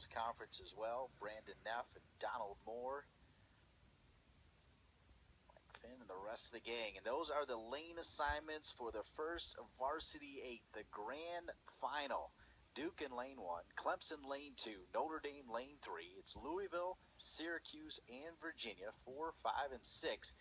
Coast Conference as well. Brandon Neff and Donald Moore, Mike Finn, and the rest of the gang. And those are the lane assignments for the first Varsity 8, the grand final. Duke in lane 1, Clemson lane 2, Notre Dame lane 3. It's Louisville, Syracuse, and Virginia, 4, 5, and 6.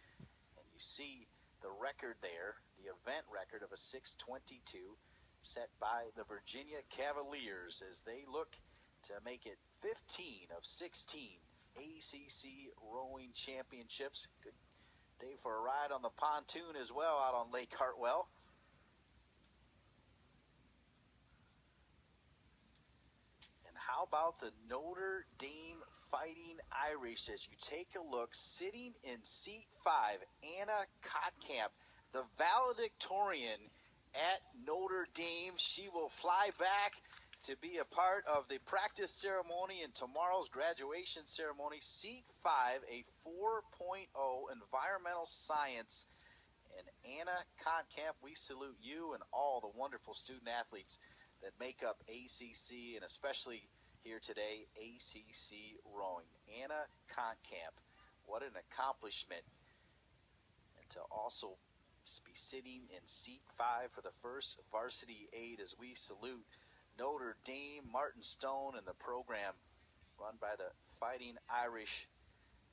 And you see the record there, the event record of a 6:22 set by the Virginia Cavaliers as they look to make it 15 of 16 ACC rowing championships. Good day for a ride on the pontoon as well out on Lake Hartwell. How about the Notre Dame Fighting Irish as you take a look, sitting in seat 5, Anna Kottkamp, the valedictorian at Notre Dame. She will fly back to be a part of the practice ceremony and tomorrow's graduation ceremony. Seat 5, a 4.0 environmental science. And Anna Kottkamp, we salute you and all the wonderful student athletes that make up ACC, and especially here today, ACC rowing. Anna Kottkamp, what an accomplishment. And to also be sitting in seat 5 for the first Varsity 8 as we salute Notre Dame, Martin Stone, and the program run by the Fighting Irish.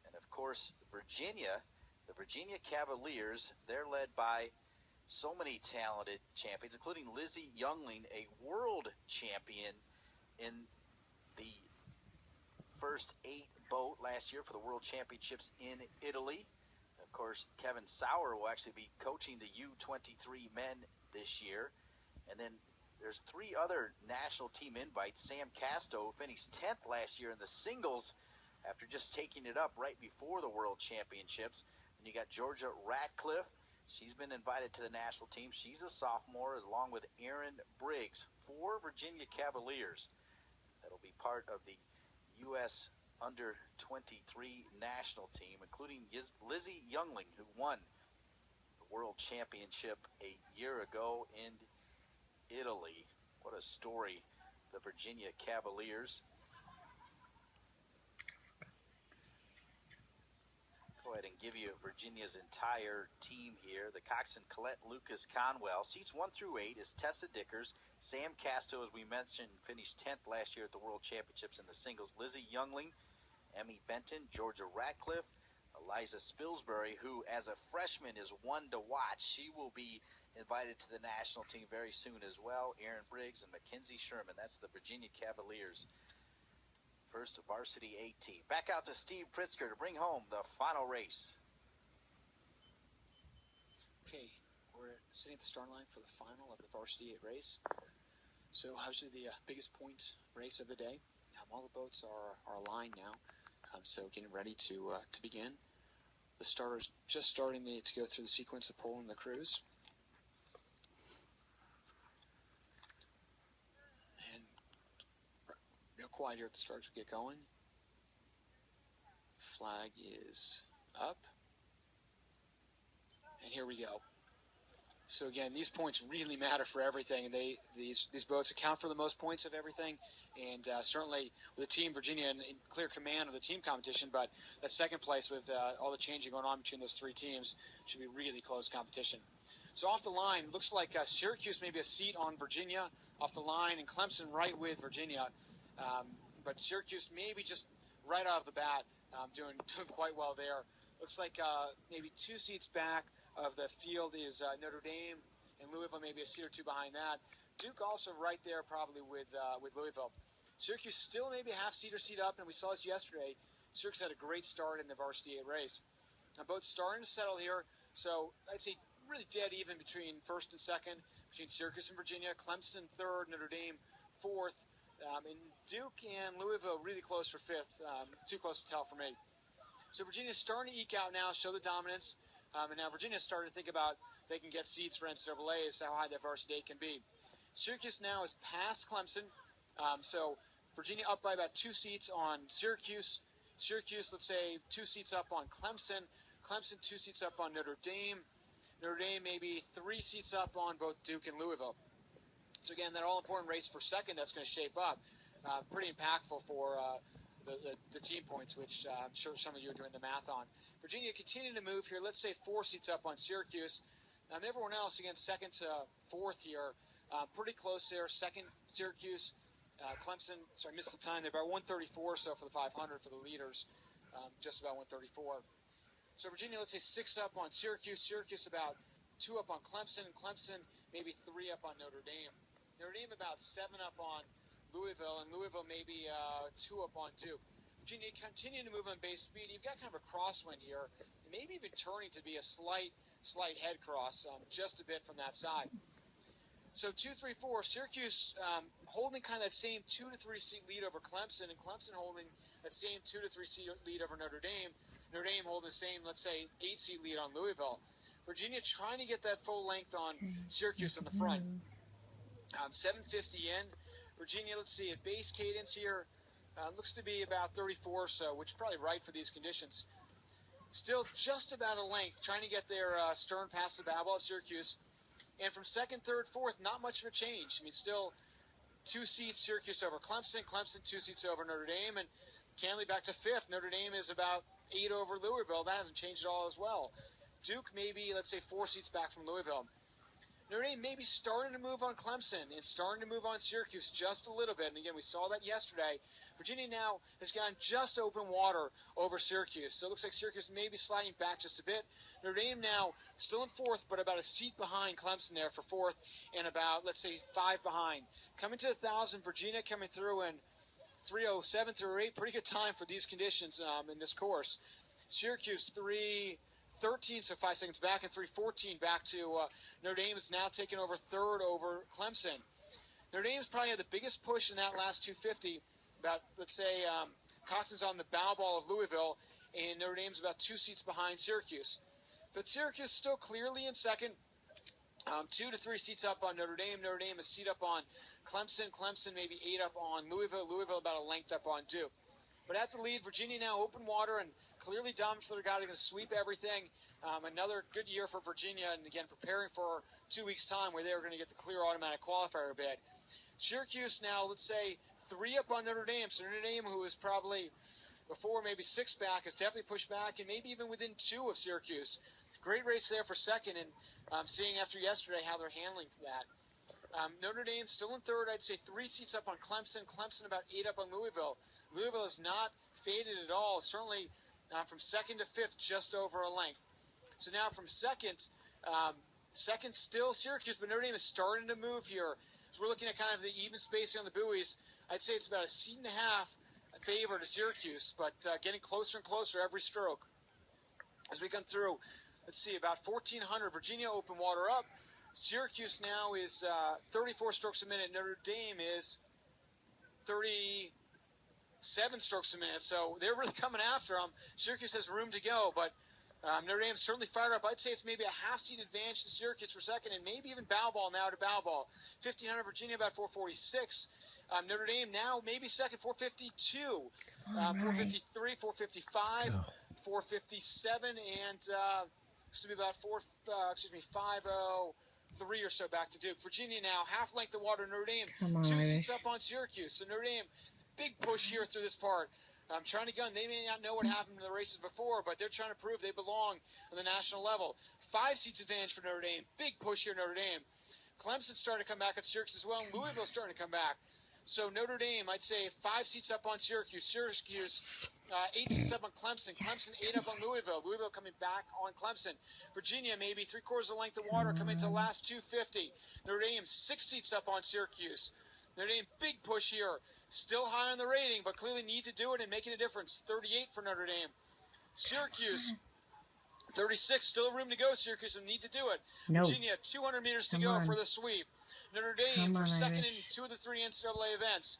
And of course, Virginia, the Virginia Cavaliers, they're led by so many talented champions, including Lizzie Youngling, a world champion in the first 8 boat last year for the World Championships in Italy. Of course, Kevin Sauer will actually be coaching the U23 men this year. And then there's 3 other national team invites. Sam Casto finished 10th last year in the singles after just taking it up right before the World Championships. And you got Georgia Ratcliffe. She's been invited to the national team. She's a sophomore, along with Erin Briggs. 4 Virginia Cavaliers that'll be part of the U.S. Under-23 national team, including Lizzie Youngling, who won the World Championship a year ago in Italy. What a story, the Virginia Cavaliers. Go ahead and give you Virginia's entire team here. The coxswain Colette Lucas Conwell. Seats 1 through 8 is Tessa Dickers. Sam Casto, as we mentioned, finished 10th last year at the World Championships in the singles. Lizzie Youngling, Emmy Benton, Georgia Ratcliffe, Eliza Spilsbury, who as a freshman is one to watch. She will be invited to the national team very soon as well. Erin Briggs and Mackenzie Sherman. That's the Virginia Cavaliers. First Varsity 8 team. Back out to Steve Pritzker to bring home the final race. Okay, we're sitting at the start line for the final of the Varsity 8 race. So obviously the biggest point race of the day. All the boats are aligned now, so getting ready to begin. The starters just starting to go through the sequence of pulling the crews. And real quiet here at the start to get going. Flag is up. And here we go. So again, these points really matter for everything. And these boats account for the most points of everything. And certainly with the team, Virginia in clear command of the team competition. But that second place with all the changing going on between those 3 teams should be really close competition. So off the line, looks like Syracuse maybe a seat on Virginia off the line, and Clemson right with Virginia. But Syracuse maybe just right out of the bat doing quite well there. Looks like maybe 2 seats back of the field is Notre Dame, and Louisville maybe a seat or 2 behind that. Duke also right there probably with Louisville. Syracuse still maybe a half seat or seat up, and we saw this yesterday. Syracuse had a great start in the Varsity 8 race. Now both starting to settle here, so I'd say really dead even between first and second, between Syracuse and Virginia. Clemson 3rd, Notre Dame 4th, and Duke and Louisville really close for 5th. Too close to tell for me. So Virginia's starting to eke out now, show the dominance. And now Virginia's starting to think about if they can get seats for NCAA, is how high that Varsity 8 can be. Syracuse now is past Clemson. So Virginia up by about 2 seats on Syracuse. Syracuse, let's say, 2 seats up on Clemson. Clemson, 2 seats up on Notre Dame. Notre Dame maybe 3 seats up on both Duke and Louisville. So again, that all-important race for second that's going to shape up. pretty impactful for the team points, which I'm sure some of you are doing the math on. Virginia continuing to move here. Let's say 4 seats up on Syracuse. Everyone else, again, second to fourth here. Pretty close there. Second, Syracuse. Clemson, missed the time. They're about 134 or so for the 500 for the leaders. Just about 134. So Virginia, let's say 6 up on Syracuse. Syracuse about 2 up on Clemson. And Clemson maybe 3 up on Notre Dame. Notre Dame about 7 up on Louisville. And Louisville maybe 2 up on Duke. Virginia continuing to move on base speed. You've got kind of a crosswind here. Maybe even turning to be a slight head cross, just a bit from that side. So 2, 3, 4. Syracuse holding kind of that same 2 to 3 seat lead over Clemson, and Clemson holding that same 2 to 3 seat lead over Notre Dame. Notre Dame holding the same, let's say, 8 seat lead on Louisville. Virginia trying to get that full length on Syracuse in the front. 7:50 in. Virginia, let's see, at base cadence here, looks to be about 34 or so, which is probably right for these conditions. Still just about a length, trying to get their stern past the babble at Syracuse. And from second, third, fourth, not much of a change. I mean, still 2 seats Syracuse over Clemson, Clemson 2 seats over Notre Dame, and candidly back to fifth. Notre Dame is about 8 over Louisville. That hasn't changed at all as well. Duke maybe, let's say, 4 seats back from Louisville. Notre Dame maybe starting to move on Clemson and starting to move on Syracuse just a little bit. And again, we saw that yesterday. Virginia now has gone just open water over Syracuse. So it looks like Syracuse may be sliding back just a bit. Notre Dame now still in fourth, but about a seat behind Clemson there for fourth and about, let's say, 5 behind. Coming to 1,000, Virginia coming through in 3:07 through 8. Pretty good time for these conditions in this course. Syracuse 3:13, so 5 seconds back, and 3:14 back to Notre Dame. Is now taking over third over Clemson. Notre Dame's probably had the biggest push in that last 250. About, let's say, Coxon's on the bow ball of Louisville, and Notre Dame's about 2 seats behind Syracuse. But Syracuse still clearly in second. 2 to 3 seats up on Notre Dame. Notre Dame a seat up on Clemson. Clemson maybe 8 up on Louisville. Louisville about a length up on Duke. But at the lead, Virginia now open water and clearly dominant for their guy. They're going to sweep everything. Another good year for Virginia, and again, preparing for 2 weeks' time where they're going to get the clear automatic qualifier bid. Syracuse now, let's say, 3 up on Notre Dame. So Notre Dame, who was probably before maybe 6 back, has definitely pushed back, and maybe even within 2 of Syracuse. Great race there for second, and seeing after yesterday how they're handling that. Notre Dame still in third. I'd say 3 seats up on Clemson. Clemson about 8 up on Louisville. Louisville is not faded at all. Certainly from second to fifth, just over a length. So now from second still Syracuse, but Notre Dame is starting to move here. So we're looking at kind of the even spacing on the buoys. I'd say it's about a seat and a half favor to Syracuse, but getting closer and closer every stroke. As we come through, let's see, about 1,400, Virginia open water up. Syracuse now is 34 strokes a minute. Notre Dame is 37 strokes a minute. So they're really coming after them. Syracuse has room to go, but Notre Dame's certainly fired up. I'd say it's maybe a half-seat advantage to Syracuse for second, and maybe even bow ball now to bow ball. 1,500, Virginia about 446. Notre Dame now maybe second, 452. 453, 455, 457, and this will be about 503 or so back to Duke. Virginia now half length of water. Notre Dame 2 seats up on Syracuse. So Notre Dame, big push here through this part. Trying to gun. They may not know what happened in the races before, but they're trying to prove they belong on the national level. 5 seats advantage for Notre Dame. Big push here, Notre Dame. Clemson's starting to come back at Syracuse as well, and Louisville's starting to come back. So Notre Dame, I'd say 5 seats up on Syracuse. Syracuse, 8 seats up on Clemson. Clemson, 8 up on Louisville. Louisville coming back on Clemson. Virginia, maybe 3/4 of length of water coming to the last 250. Notre Dame, 6 seats up on Syracuse. Notre Dame, big push here. Still high on the rating, but clearly need to do it and making a difference. 38 for Notre Dame. Syracuse, 36, still room to go. Syracuse need to do it. No. Virginia, 200 meters to go for the sweep. Notre Dame for second in 2 of the 3 NCAA events.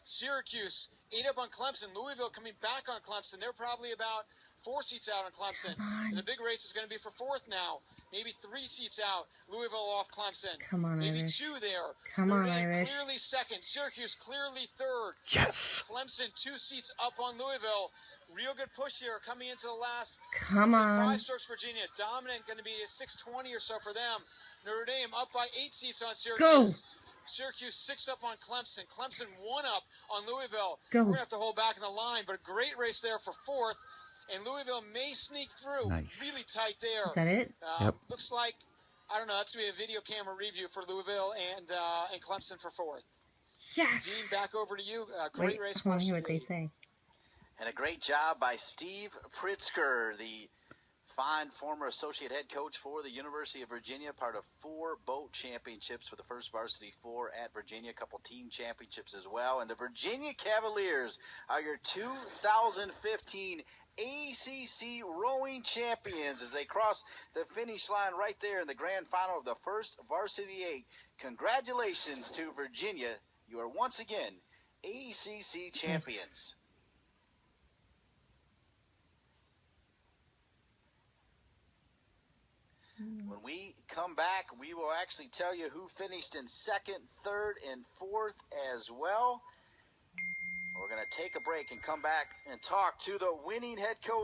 Syracuse, 8 up on Clemson. Louisville coming back on Clemson. They're probably about 4 seats out on Clemson. And the big race is going to be for fourth now. Maybe 3 seats out. Louisville off Clemson. Come on, maybe Irish. 2 there. Come Notre on, Dame Irish. clearly second. Syracuse clearly third. Yes. Clemson 2 seats up on Louisville. Real good push here coming into the last. Come on. 5 strokes Virginia. Dominant, going to be a 620 or so for them. Notre Dame up by 8 seats on Syracuse. Syracuse 6 up on Clemson. Clemson 1 up on Louisville. Go. We're going to have to hold back in the line, but a great race there for 4th. And Louisville may sneak through. Nice. Really tight there. Is that it? Yep. Looks like, I don't know, that's going to be a video camera review for Louisville and Clemson for 4th. Yes. Dean, back over to you. Great Wait, race. I want to hear what they say. And a great job by Steve Pritzker, the fine former associate head coach for the University of Virginia, part of 4 boat championships with the first varsity 4 at Virginia, a couple team championships as well. And the Virginia Cavaliers are your 2015 ACC rowing champions as they cross the finish line right there in the grand final of the first varsity 8. Congratulations to Virginia. You are once again ACC champions. When we come back, we will actually tell you who finished in 2nd, 3rd, and 4th as well. We're going to take a break and come back and talk to the winning head coach